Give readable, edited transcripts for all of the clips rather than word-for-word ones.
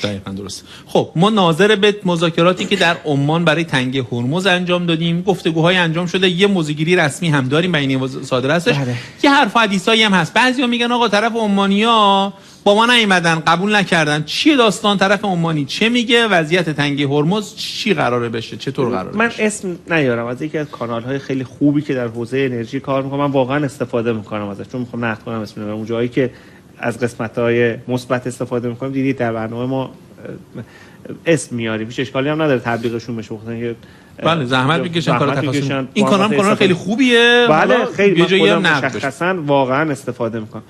دقیقاً درست. خب ما ناظر به مذاکراتی که در عمان برای تنگه هرمز انجام دادیم، گفتگوهای انجام شده، یه موضوعگیری رسمی هم داریم، بیانیه صادر هستش. یه حرف و حدیثایی هم هست. بعضیا میگن آقا طرف عمانی‌ها با ما نیومدن، قبول نکردن. چیه داستان؟ طرف عمانی چه میگه؟ وضعیت تنگه هرمز چی قراره بشه؟ چطور قراره من بشه؟ اسم نیارم از یکی از کانال‌های خیلی خوبی که در حوزه انرژی کار می‌کنم، من واقعا استفاده می‌کنم ازش، چون می‌خوام نقد کنم اسم نمیارم. اون جایی که از قسمت‌های مثبت استفاده می‌کنیم دیدید در برنامه ما اسم میاریم، هیچ اشکالی هم نداره تبلیغشون بشه، بخاطر بله زحمت میکشن کار تخصصی. این کانال خیلی خوبیه. بله خیلی یه جایی هم مشخصاً واقعا استفاده می‌کنم.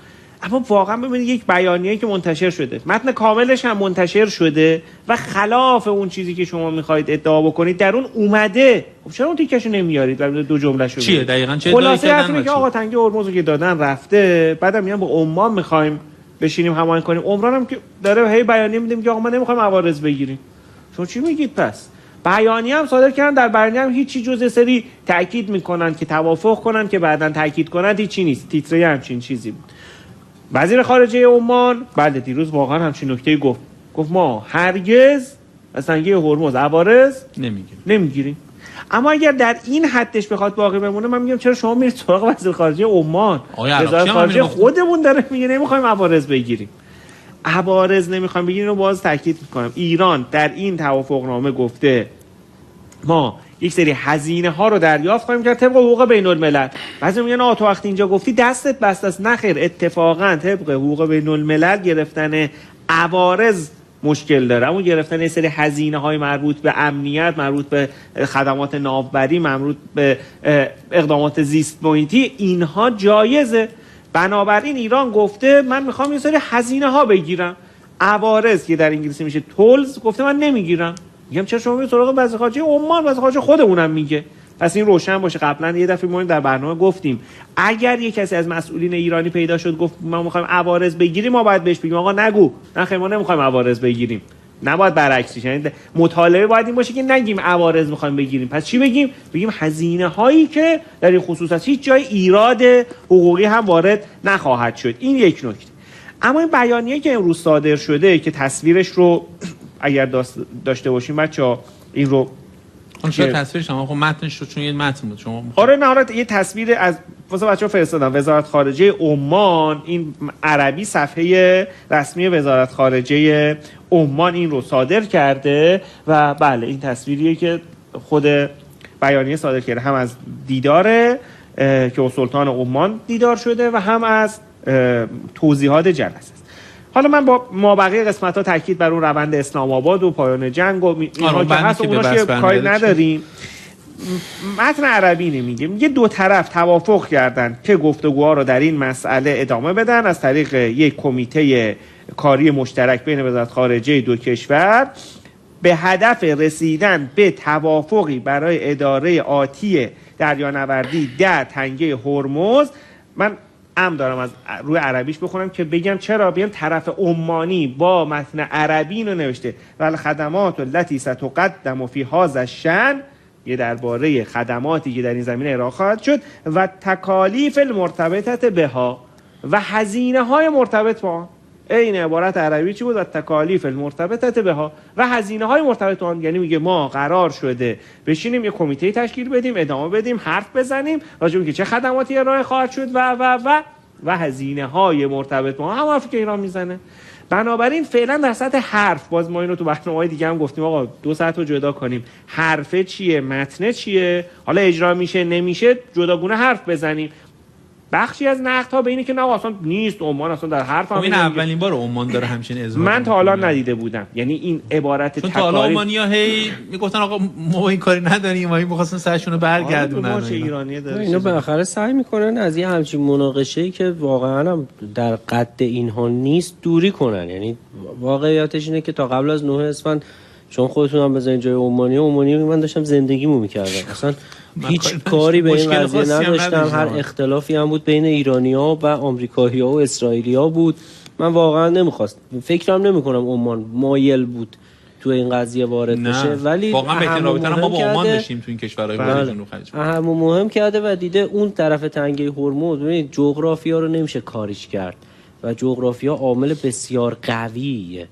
اما واقعا ببینید یک بیانیه‌ای که منتشر شده، متن کاملش هم منتشر شده و خلاف اون چیزی که شما می‌خواید ادعا بکنید در اون اومده. خب چرا اون تیکشو نمیارید و دو جمله‌شو چیه دقیقاً چه خلاصه حرفی که آقا تنگه هرمز رو که دادن رفته، بعدم میگن با عمان می‌خوایم بشینیم هماهنگ کنیم. عمران هم که داره هی بیانیه میدیم که آقا ما نمی‌خوایم عوارض بگیریم. شما چی میگید پس؟ بیانیه هم صادر کردن، در بیانیه هم هیچی جز سری تاکید میکنن که توافق کنن که بعداً تاکید کنن، هیچی نیست. تیتره همچین چیزی بود. وزیر خارجه عمان بله دیروز واقعا همچین نکته‌ای گفت ما هرگز از تنگه هرمز عوارض نمیگیریم. اما اگر در این حدش بخواد باقی بمونه، من میگم چرا شما میرید سراغ وزیر خارجه عمان؟ وزیر خارجه خودمون داره میگه نمیخوایم عوارض بگیریم. عوارض نمیخوایم بگیریم رو باز تاکید میکنم. ایران در این توافقنامه گفته ما یک سری هزینه ها رو دریافت خواهیم کرد طبق حقوق بین الملل. بعضی میگن تو وقتی اینجا گفتی دستت بسته است. نخیر، اتفاقا طبق حقوق بین الملل گرفتن عوارض مشکل داره، اما گرفتن یه سری هزینه های مربوط به امنیت، مربوط به خدمات ناوبری، مربوط به اقدامات زیست محیطی، اینها جایزه. بنابراین ایران گفته من میخوام یه سری هزینه ها بگیرم. عوارض که در انگلیسی میشه تولز، گفته من نمیگیرم. میگم چرا شما میرید سراغ وزیر خارجه عمان؟ وزیر خارجه خودمونم میگه. پس این روشن باشه. قبلا یه دفعه ما در برنامه گفتیم اگر یک کسی از مسئولین ایرانی پیدا شد گفت ما میخوایم عوارض بگیریم، ما باید بهش بگیم آقا نگو، نه خیر ما نمیخوایم عوارض بگیریم. نباید برعکسش، یعنی مطالبه باید این باشه که نگیم عوارض میخوایم بگیریم. پس چی بگیم؟ بگیم هزینه هایی که در این خصوص هست، هیچ جای ایراد حقوقی هم وارد نخواهد شد. این یک نکته. اما این بیانیه که امروز صادر شده که تصویرش رو اگر داشته باشیم بچه‌ها، این رو چه تصویرش هم خب متنش رو چون یه متن بود شما آره نه یه تصویر از واسه بچه‌ها فرستادم. وزارت خارجه عمان، این عربی صفحه رسمی وزارت خارجه عمان این رو صادر کرده و بله این تصویریه که خود بیانیه صادر کرده، هم از دیدار که سلطان عمان دیدار شده و هم از توضیحات جلسه است. حالا من با مابقی قسمت‌ها تاکید بر اون روند اسلام آباد و پایان جنگ و اینها که هست اوناش کاری نداریم. متن عربی نمیگه، میگه دو طرف توافق کردن که گفتگوها رو در این مسئله ادامه بدن از طریق یک کمیته کاری مشترک بین وزارت خارجه دو کشور به هدف رسیدن به توافقی برای اداره آتی دریانوردی در تنگه هرمز. من دارم از روی عربیش بخونم که بگم چرا. بیان طرف عمانی با متن عربی اینو نوشته ول خدمات التي ستقدم فی هذا الشأن، یه درباره خدماتی که در این زمینه ارائه خواهد شد و تکالیف المرتبطه بها و هزینه های مرتبط با آن. این عبارت عربی چی بود؟ و تکالیف المرتبطه بها و هزینه های مرتبط با آن. یعنی میگه ما قرار شده بشینیم یه کمیته تشکیل بدیم، ادامه بدیم، حرف بزنیم راجع به اینکه چه خدماتی ارائه خواهد شد و هزینه های مرتبط با آن. هم حرفی که ایران میزنه. بنابراین فعلا در سطح حرف، باز ما اینو تو برنامه‌های دیگه هم گفتیم آقا دو سطح رو جدا کنیم، حرفه چیه متنه چیه، حالا اجرا میشه نمیشه جداگونه حرف بزنیم. بخشی از نقدها به اینه که نه اصلا نیست عمان اصلا در حرف هم این اولین بار عمان داره همچین اظهار. من تا حالا ندیده بودم، یعنی این عبارت چون تا حالا عمانی‌ها هی میگفتن آقا ما این کاری نداریم، ما می‌خواستن سرشون رو برگردونن. اینو بالاخره سعی میکنن از این همچین مناقشه‌ای که واقعا هم در قد اینها نیست دوری کنن. یعنی واقعیتش اینه که تا قبل از 9 اسفند چون خودتون هم بزنید جای عمانی من داشتم زندگیمو می‌کردم، اصلا هیچ کاری به این قضیه نداشتم. هر اختلافی هم بود بین ایرانی‌ها و آمریکایی‌ها و اسرائیلی‌ها بود، من واقعا نمی‌خواستم، فکرم نمی‌کنم عمان مایل بود تو این قضیه وارد بشه، ولی واقعا بهترین رابطه ما با عمان داشتیم تو این کشورهای جنوب خلیج. اهم و مهم کرده و دیده اون طرف تنگه هرمز. ببینید جغرافیا رو نمیشه کاریش کرد و جغرافیا عامل بسیار قویه.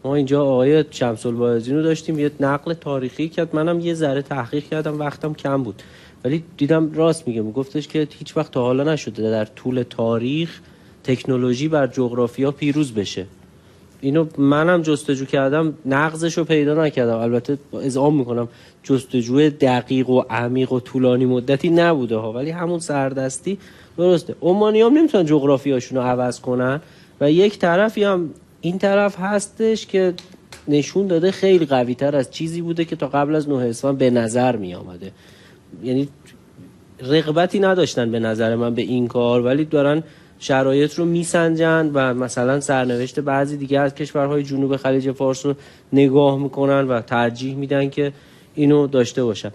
ما اینجا آقای شمس الواعظین رو داشتیم، یه نقل تاریخی کرد، منم یه ذره تحقیق کردم، وقتم کم بود ولی دیدم راست میگه، میگفتش که هیچ وقت تا حالا نشده در طول تاریخ تکنولوژی بر جغرافیا پیروز بشه. اینو منم جستجو کردم، نقضشو پیدا نکردم. البته اذعان میکنم جستجوی دقیق و عمیق و طولانی مدتی نبوده ها، ولی همون سردستی درسته. عمانیام نمیتونن جغرافیاشون رو عوض کنن و یک طرفی هم این طرف هستش که نشون داده خیلی قوی تر از چیزی بوده که تا قبل از 9 اسفند به نظر می آمده. یعنی رغبتی نداشتن به نظر من به این کار، ولی دارن شرایط رو میسنجن و مثلا سرنوشت بعضی دیگه از کشورهای جنوب خلیج فارس رو نگاه میکنن و ترجیح میدن که اینو داشته باشن.